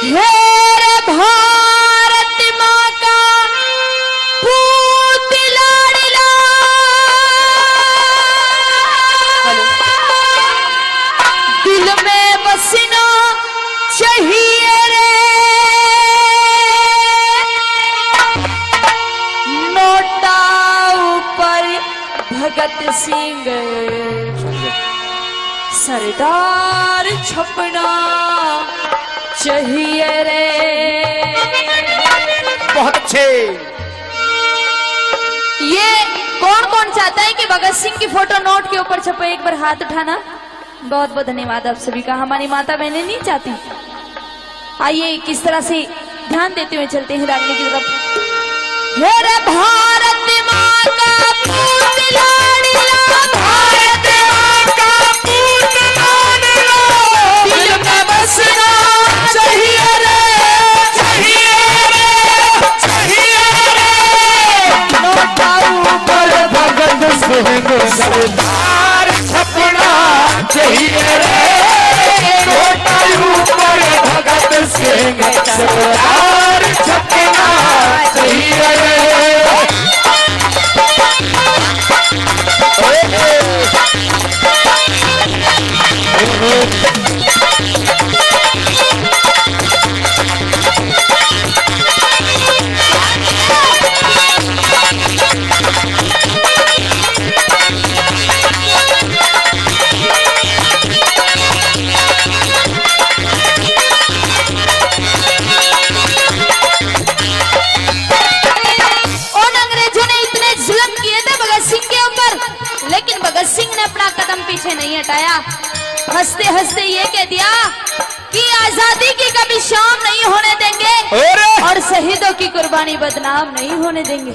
हेरे भारत माँ का पूत लाडला, दिल में बसना चाहिए रे, नोटा ऊपर भगत सिंह सरदार छपना चाहिए रे। बहुत अच्छे। ये कौन कौन चाहता है कि भगत सिंह की फोटो नोट के ऊपर छपे? एक बार हाथ उठाना। बहुत बहुत धन्यवाद आप सभी का। हमारी माता बहनें नहीं चाहती। आइए किस तरह से ध्यान देते हुए चलते हैं रागनी की तरफ। हेरे भारत माँ का पूत लाडला, भारत माँ का पूत लाडला, दिल में बसना चाहिए रे, चाहिए रे, चाहिए रे, नोटा ऊपर भगत सिंह सरदार छपना चाहिए रे, नोटा ऊपर भगत सिंह सरदार छपना चाहिए रे। लेकिन भगत सिंह ने अपना कदम पीछे नहीं हटाया। हंसते हंसते ये कह दिया कि आजादी की कभी शाम नहीं होने देंगे और शहीदों की कुर्बानी बदनाम नहीं होने देंगे,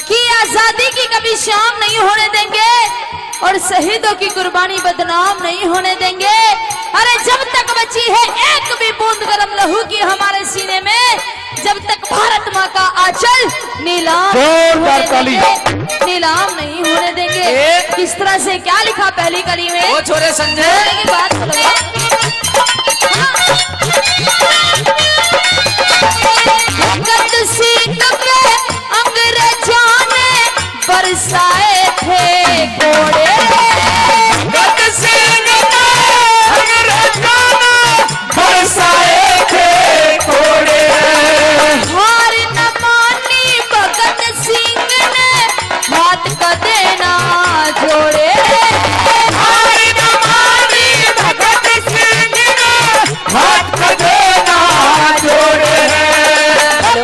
कि आजादी की कभी शाम नहीं होने देंगे और शहीदों की कुर्बानी बदनाम नहीं होने देंगे। अरे जब तक बची है एक भी बूंद गरम लहू की हमारे सीने में, जब तक भारत माँ का आंचल नीलाम नीलाम नहीं होने देंगे। किस तरह से क्या लिखा पहली कली में? वो छोरे संजय की बात भगत सिंह के अंग्रेजों ने बरसाए थे घोड़े, भगत सिंह के अंग्रेजों ने बरसाए थे घोड़े, हार न मानी भगत सिंह ने हाथ का देना जोड़े, हार न मानी भगत सिंह ने हाथ का देना जोड़े,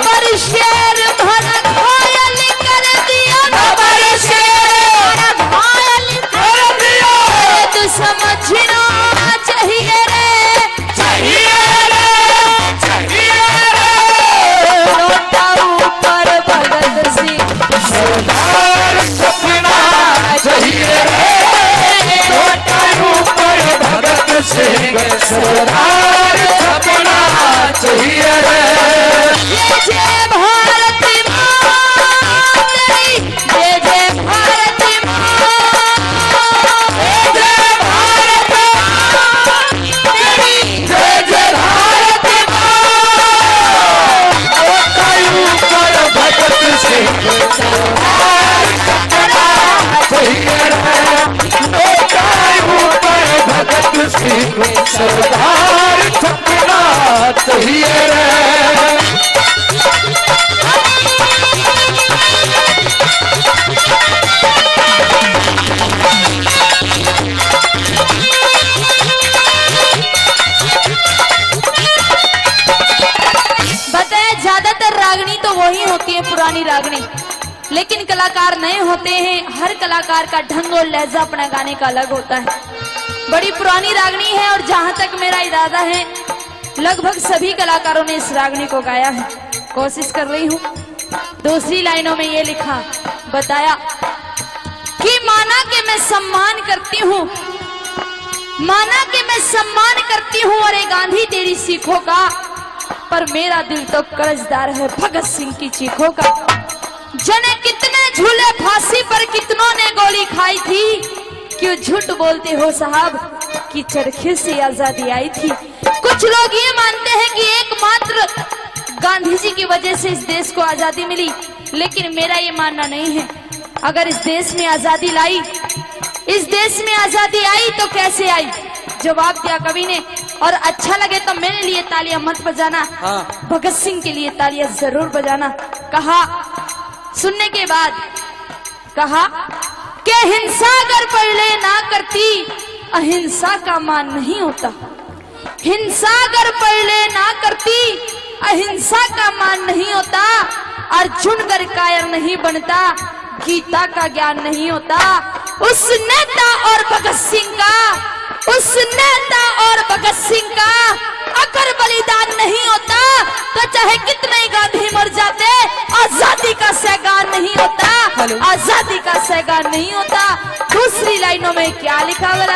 पर शेर भर घायल कर दिया, पर शेर घायल कर दिया, तो समझना चाहिए रे, चाहिए रे, चाहिए रे, नोटा ऊपर भगत सिंह सरदार छपना चाहिए रे, नोटा ऊपर भगत सिंह सरदार छपना चाहिए रे। जय जय भारत माँ तेरी, जय जय भारत माँ, जय भारत माँ तेरी, जय जय भारत माँ, नोटा ऊपर भगत सिंह सरदार छपना चाहिए रे, नोटा ऊपर भगत सिंह सरदार छपना चाहिए रे। बताए ज्यादातर रागनी तो वही होती है पुरानी रागनी, लेकिन कलाकार नए होते हैं। हर कलाकार का ढंग और लहजा अपना गाने का अलग होता है। बड़ी पुरानी रागनी है और जहां तक मेरा इरादा है लगभग सभी कलाकारों ने इस रागनी को गाया है। कोशिश कर रही हूँ। दूसरी लाइनों में ये लिखा बताया कि माना कि मैं सम्मान करती हूँ, माना कि मैं सम्मान करती हूँ अरे गांधी तेरी सीखों का, पर मेरा दिल तो कर्जदार है भगत सिंह की चीखों का। जने कितने झूले फांसी पर कितनों ने गोली खाई थी, क्यों झूठ बोलते हो साहब कि चरखे से आजादी आई थी। कुछ लोग ये मानते हैं कि एक गांधी जी की वजह से इस देश को आजादी मिली, लेकिन मेरा ये मानना नहीं है। अगर इस देश में आजादी लाई, इस देश में आजादी आई तो कैसे आई? जवाब दिया कवि ने। और अच्छा लगे तो मेरे लिए तालियां मत बजाना, भगत सिंह के लिए तालियां जरूर बजाना। कहा, सुनने के बाद कहा कि हिंसा अगर पहले ना करती, अहिंसा का मान नहीं होता। हिंसा अगर पहले ना करती, अहिंसा का मान नहीं होता। अर्जुन कर कायर नहीं बनता, गीता का ज्ञान नहीं होता। उस नेता और भगत सिंह का, उस नेता और भगत सिंह का अगर बलिदान नहीं होता तो चाहे कितने ही गांधी मर जाते, आजादी का सैगान नहीं होता। आजादी का सैगान नहीं होता। दूसरी लाइनों में क्या लिखा हुआ है?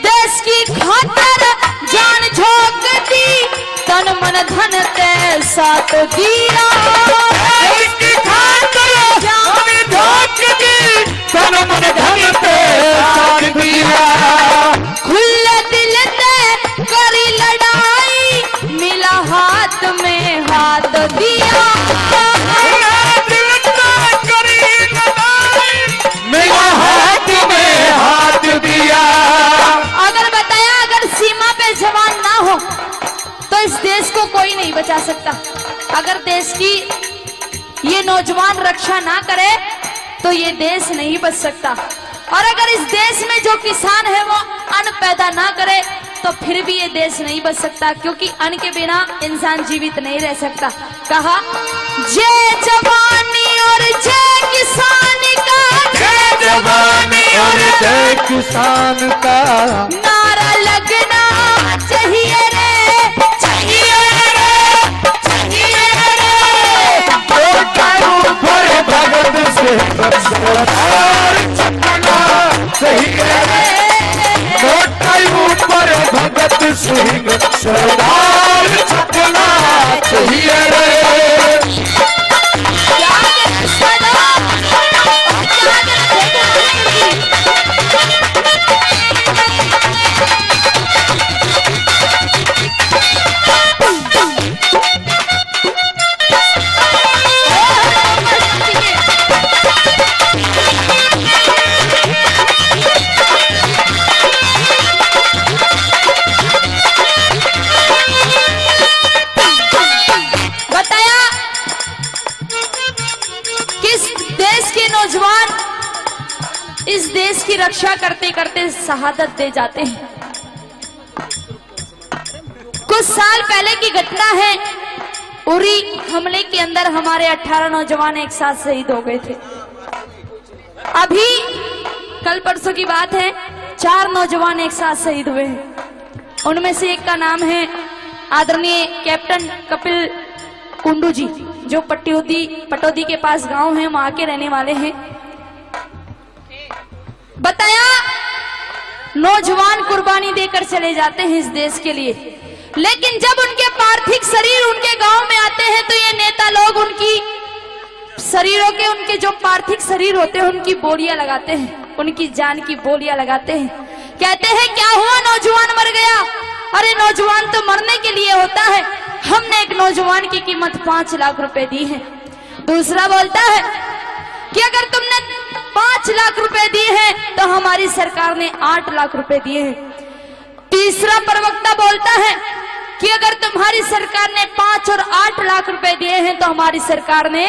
देश की खातिर जान झोंक दी, तन मन धन ते साथ दिया। देश की खातिर जान झोंक दी, तन मन धन ते साथ दिया। खुले दिल ते करी लड़ाई, मिला हाथ में हाथ दिया। खुले दिल ते करी लड़ाई, मिला हाथ में हाथ दिया। अगर बताया, अगर सीमा पे जवान ना हो तो इस देश को कोई नहीं बचा सकता। अगर देश की ये नौजवान रक्षा ना करे तो ये देश नहीं बच सकता। और अगर इस देश में जो किसान है वो अन्न पैदा ना करे तो फिर भी ये देश नहीं बच सकता, क्योंकि अन्न के बिना इंसान जीवित नहीं रह सकता। कहा, जय जवानी और जय किसान का, जय जवानी और जय किसान का नारा लगना चाहिए रे, चाहिए रे, चाहिए रे। ऊपर भगत सिंह सरदार छपना चाहिए रे। ऊपर भगत सिंह सरदार छपना चाहिए रे। इस देश की रक्षा करते करते शहादत दे जाते हैं। कुछ साल पहले की घटना है, उरी हमले के अंदर हमारे 18 नौजवान एक साथ शहीद हो गए थे। अभी कल परसों की बात है, 4 नौजवान एक साथ शहीद हुए हैं। उनमें से एक का नाम है आदरणीय कैप्टन कपिल कुंडू जी, जो पटौदी के पास गांव है, वहां के रहने वाले हैं। बताया, नौजवान कुर्बानी देकर चले जाते हैं इस देश के लिए, लेकिन जब उनके पार्थिव शरीर उनके गांव में आते हैं तो ये नेता लोग उनकी शरीरों के, उनके जो पार्थिव शरीर होते हैं उनकी बोलियां लगाते हैं, उनकी जान की बोलियां लगाते हैं। कहते हैं, क्या हुआ, नौजवान मर गया? अरे नौजवान तो मरने के लिए होता है, हमने एक नौजवान की कीमत 5 लाख रुपए दी है। दूसरा बोलता है कि अगर तुमने 5 लाख रुपए दिए हैं तो हमारी सरकार ने 8 लाख रुपए दिए हैं। तीसरा प्रवक्ता बोलता है कि अगर तुम्हारी सरकार ने 5 और 8 लाख रुपए दिए हैं तो हमारी सरकार ने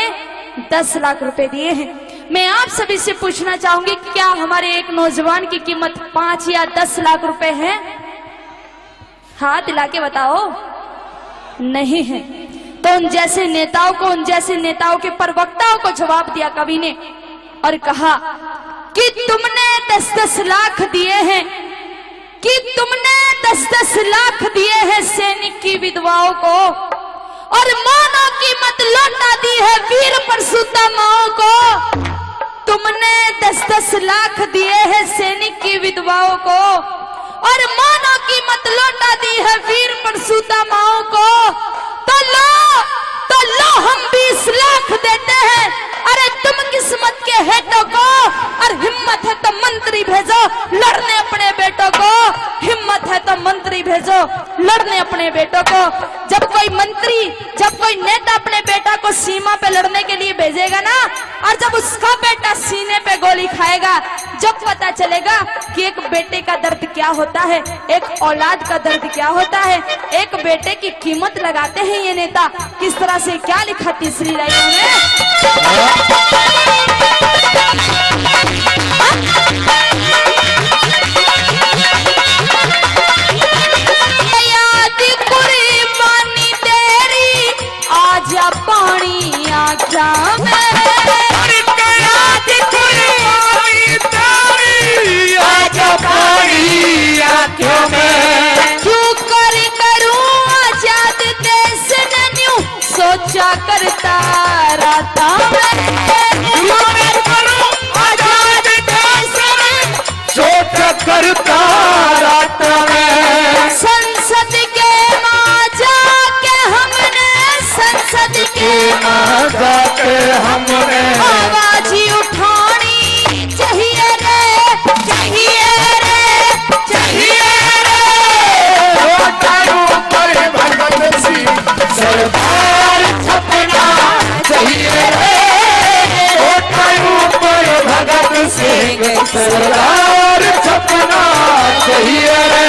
10 लाख रुपए दिए हैं। मैं आप सभी से पूछना चाहूंगी, क्या हमारे एक नौजवान की कीमत 5 या 10 लाख रुपए है? हाथ दिला के बताओ। नहीं है। तो उन जैसे नेताओं को, उन जैसे नेताओं के प्रवक्ताओं को जवाब दिया कवि ने और कहा कि तुमने 10-10 लाख दिए हैं, कि तुमने 10-10 लाख दिए हैं सैनिक की विधवाओं को और मानव की मत लौटा दी है वीर परशुरामाओं को। तुमने 10-10 लाख दिए हैं सैनिक की विधवाओं को और मानव की मत लौटा दी है वीर परशुरामाओं को। तो लो हम भी लड़ने अपने बेटों को। हिम्मत है तो मंत्री भेजो लड़ने अपने बेटों को। जब कोई मंत्री, जब कोई नेता अपने बेटा को सीमा पे लड़ने के लिए भेजेगा ना, और जब उसका बेटा सीने पे गोली खाएगा, जब पता चलेगा कि एक बेटे का दर्द क्या होता है, एक औलाद का दर्द क्या होता है, एक बेटे की कीमत लगाते हैं ये नेता। किस तरह से क्या लिखा तीसरी लाइन में, आजा पानी आँखा में, आजा पानी आँखों में, क्यों करूँ आजाद देश ने न्यू सोचा करता रहता आजाद देश में सोचा करता रहता है। संसद के माँ जाके हमने, संसद के माँ जाके हमने आवाज ही उठानी चाहिए रे, चाहिए रे, चाहिए रे। ऊपर भगत सिंह सरदार छपना चाहिए रे, ऊपर भगत सिंह सरदार छपना चाहिए रे।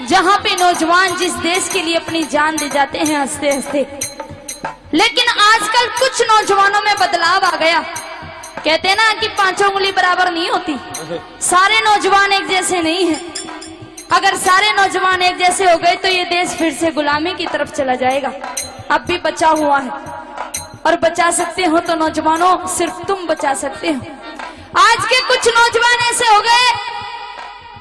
जहां पे नौजवान जिस देश के लिए अपनी जान दे जाते हैं हंसते हंसते। लेकिन आजकल कुछ नौजवानों में बदलाव आ गया। कहते हैं ना कि पांचों उंगली बराबर नहीं होती, सारे नौजवान एक जैसे नहीं हैं। अगर सारे नौजवान एक जैसे हो गए तो ये देश फिर से गुलामी की तरफ चला जाएगा। अब भी बचा हुआ है और बचा सकते हो तो नौजवानों सिर्फ तुम बचा सकते हो। आज के कुछ नौजवान ऐसे हो गए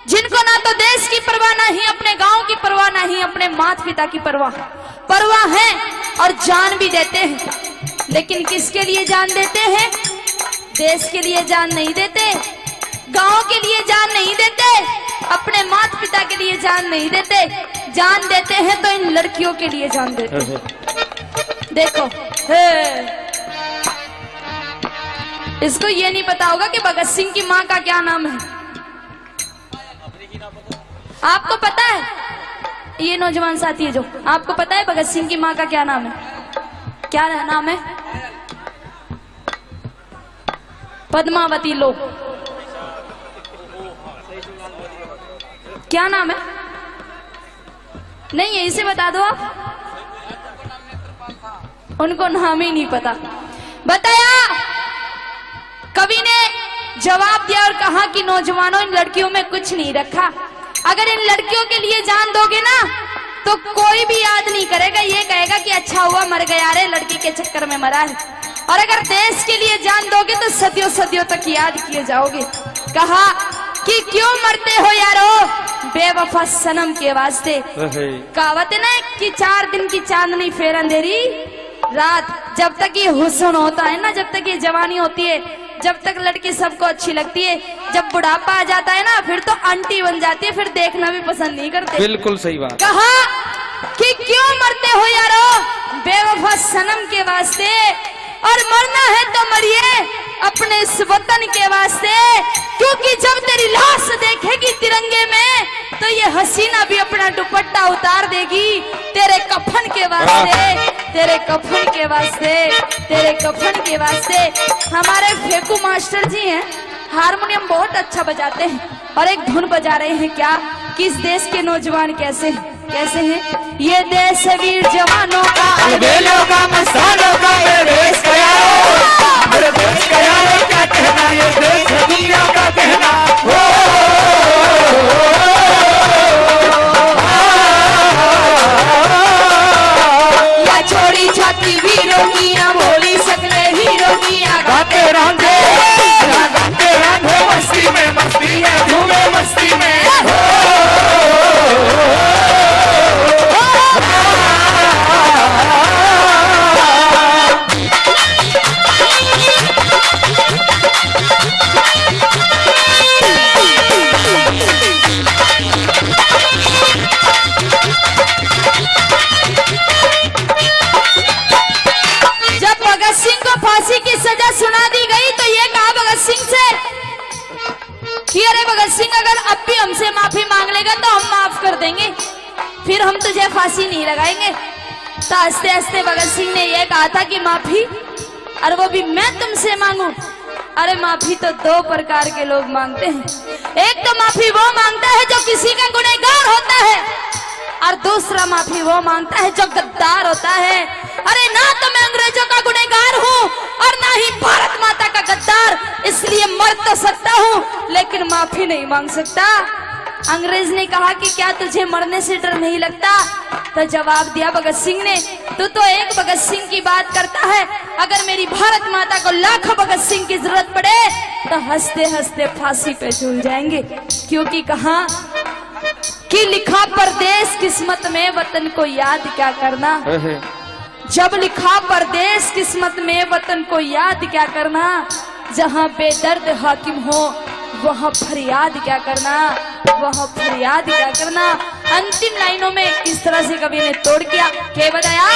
जिनको ना तो देश की परवाह, ना ही अपने गांव की परवाह, ना ही अपने माता पिता की परवाह है और जान भी देते हैं। लेकिन किसके लिए जान देते हैं? देश के लिए जान नहीं देते, गांव के लिए जान नहीं देते, अपने माता पिता के लिए जान नहीं देते। जान देते हैं तो इन लड़कियों के लिए जान देते हैं। देखो इसको ये नहीं पता होगा कि भगत सिंह की माँ का क्या नाम है। आपको पता है? ये नौजवान साथी है जो, आपको पता है भगत सिंह की माँ का क्या नाम है? क्या नाम है? पद्मावती लो। क्या नाम है? नहीं यही से बता दो आप। उनको नाम ही नहीं पता। बताया, कवि ने जवाब दिया और कहा कि नौजवानों इन लड़कियों में कुछ नहीं रखा। अगर इन लड़कियों के लिए जान दोगे ना तो कोई भी याद नहीं करेगा, ये कहेगा कि अच्छा हुआ मर गया रे, लड़की के चक्कर में मरा है। और अगर देश के लिए जान दोगे तो सदियों सदियों तक याद किए जाओगे। कहा कि क्यों मरते हो यारो बेवफा सनम के वास्ते। कहावत है ना कि 4 दिन की चांदनी फिर अंधेरी रात। जब तक ये हुस्न होता है ना, जब तक ये जवानी होती है, जब तक लड़की सबको अच्छी लगती है, जब बुढ़ापा आ जाता है ना फिर तो आंटी बन जाती है, फिर देखना भी पसंद नहीं करते। बिल्कुल सही बात। कहा कि क्यों मरते हो यारो बेवफा सनम के वास्ते, और मरना है तो मरिए अपने इस वतन के वास्ते। क्योंकि जब तेरी लाश देखेगी तिरंगे में तो ये हसीना भी अपना दुपट्टा उतार देगी तेरे कफन के वास्ते, तेरे कफन के वास्ते, तेरे कफन के वास्ते। हमारे फेकू मास्टर जी हैं, हारमोनियम बहुत अच्छा बजाते हैं और एक धुन बजा रहे हैं। क्या किस देश के नौजवान कैसे कैसे हैं? ये देश वीर जवानों का, अलबेलों का, मसालों का, ये देश का यारो, मेरे देश का यारो क्या कहना, ये देश दुनिया का कहना। या छोड़ी छाती वीरों की, या बोली सकले हीरों की, या गाते रहेंगे, गाते फिर हम तुझे फांसी नहीं लगाएंगे। तो हंसते हंसते भगत सिंह ने यह कहा था कि माफी, और वो भी मैं तुमसे मांगू। अरे माफी तो दो प्रकार के लोग मांगते हैं। एक तो माफी वो मांगता है जो किसी का गुनहगार होता है, और दूसरा माफी वो मांगता है जो गद्दार होता है। अरे ना तो मैं अंग्रेजों का गुनहगार हूँ और ना ही भारत माता का गद्दार, इसलिए मर तो सकता हूँ लेकिन माफी नहीं मांग सकता। अंग्रेज ने कहा कि क्या तुझे मरने से डर नहीं लगता? तो जवाब दिया भगत सिंह ने, तू तो एक भगत सिंह की बात करता है, अगर मेरी भारत माता को लाखों भगत सिंह की जरूरत पड़े तो हंसते हंसते फांसी पे झूल जाएंगे। क्योंकि कहा कि लिखा परदेश किस्मत में, वतन को याद क्या करना। जब लिखा परदेश किस्मत में, वतन को याद क्या करना। जहाँ बेदर्द हाकिम हो वहाँ फरियाद क्या करना, वहाँ फरियाद क्या करना। अंतिम लाइनों में किस तरह से कवि ने तोड़ किया, क्या बताया?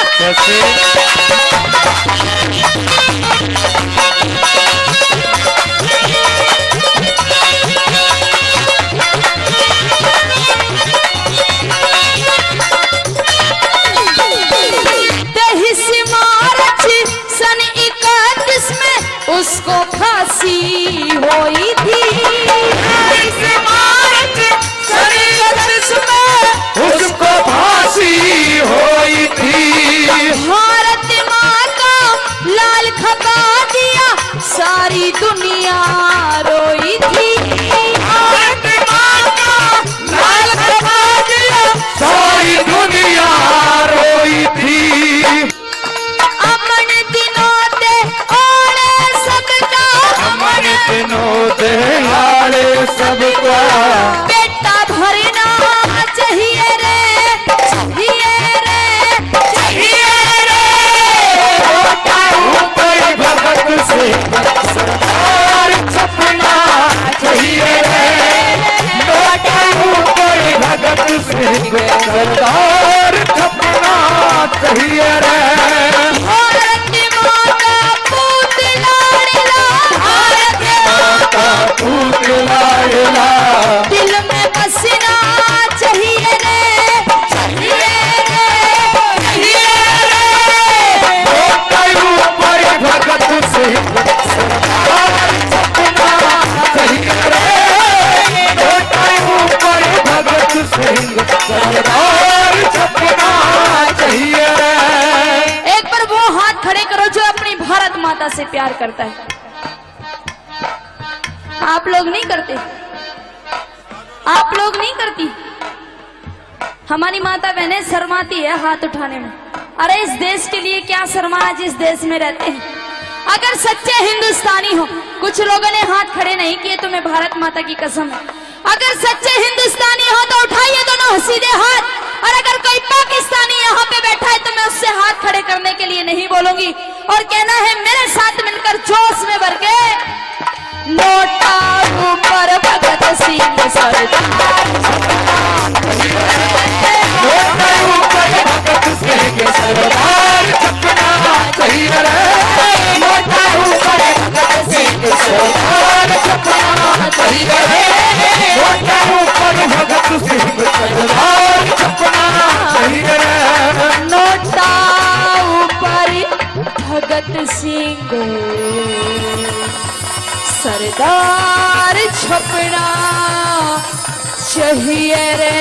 उसको फांसी होई थी, उसको फांसी होई थी। भारत माँ का लाल खपा दिया, सारी दुनिया रोई थी। भारत माँ का लाल खपा दिया, सारी दुनिया रोई थी। दिहाड़े सबका बेटा भरना चाहिए रे, चाहिए रे, चाहिए रे। ऊपर भगत से सरदार छपना चाहिए रे, ऊपर भगत से सरदार छपना चाहिए रे। दिल में बसना चाहिए रे, चाहिए रे, चाहिए रे। ऊपर भगत से सरदार छपना चाहिए रे, ऊपर भगत से सरदार छपना चाहिए रे। एक बार वो हाथ खड़े करो जो अपनी भारत माता से प्यार करता है। आप लोग नहीं करते, आप लोग नहीं करती। हमारी माता बहनें शर्माती है हाथ उठाने में। अरे इस देश के लिए क्या शर्माना जिस देश में रहते हैं। अगर सच्चे हिंदुस्तानी हो, कुछ लोगों ने हाथ खड़े नहीं किए, तुम्हें भारत माता की कसम है। अगर सच्चे हिंदुस्तानी हो तो उठाइए दोनों सीधे हाथ। और अगर कोई पाकिस्तानी यहाँ पे बैठा है तो मैं उससे हाथ खड़े करने के लिए नहीं बोलूंगी और कहना है मेरे साथ मिलकर जोश में भर के नोटा ऊपर भगत सिंह सरदार, नोटा ऊपर भगत सिंह सरदार छपना चाहिए रे, नोटा ऊपर भगत सिंह सरदार छपना चाहिए रे, नोटा ऊपर भगत सिंह सरदार छपना चाहिए रे। नोटा ऊपर भगत सिंह सरदार छपना चाहिए रे।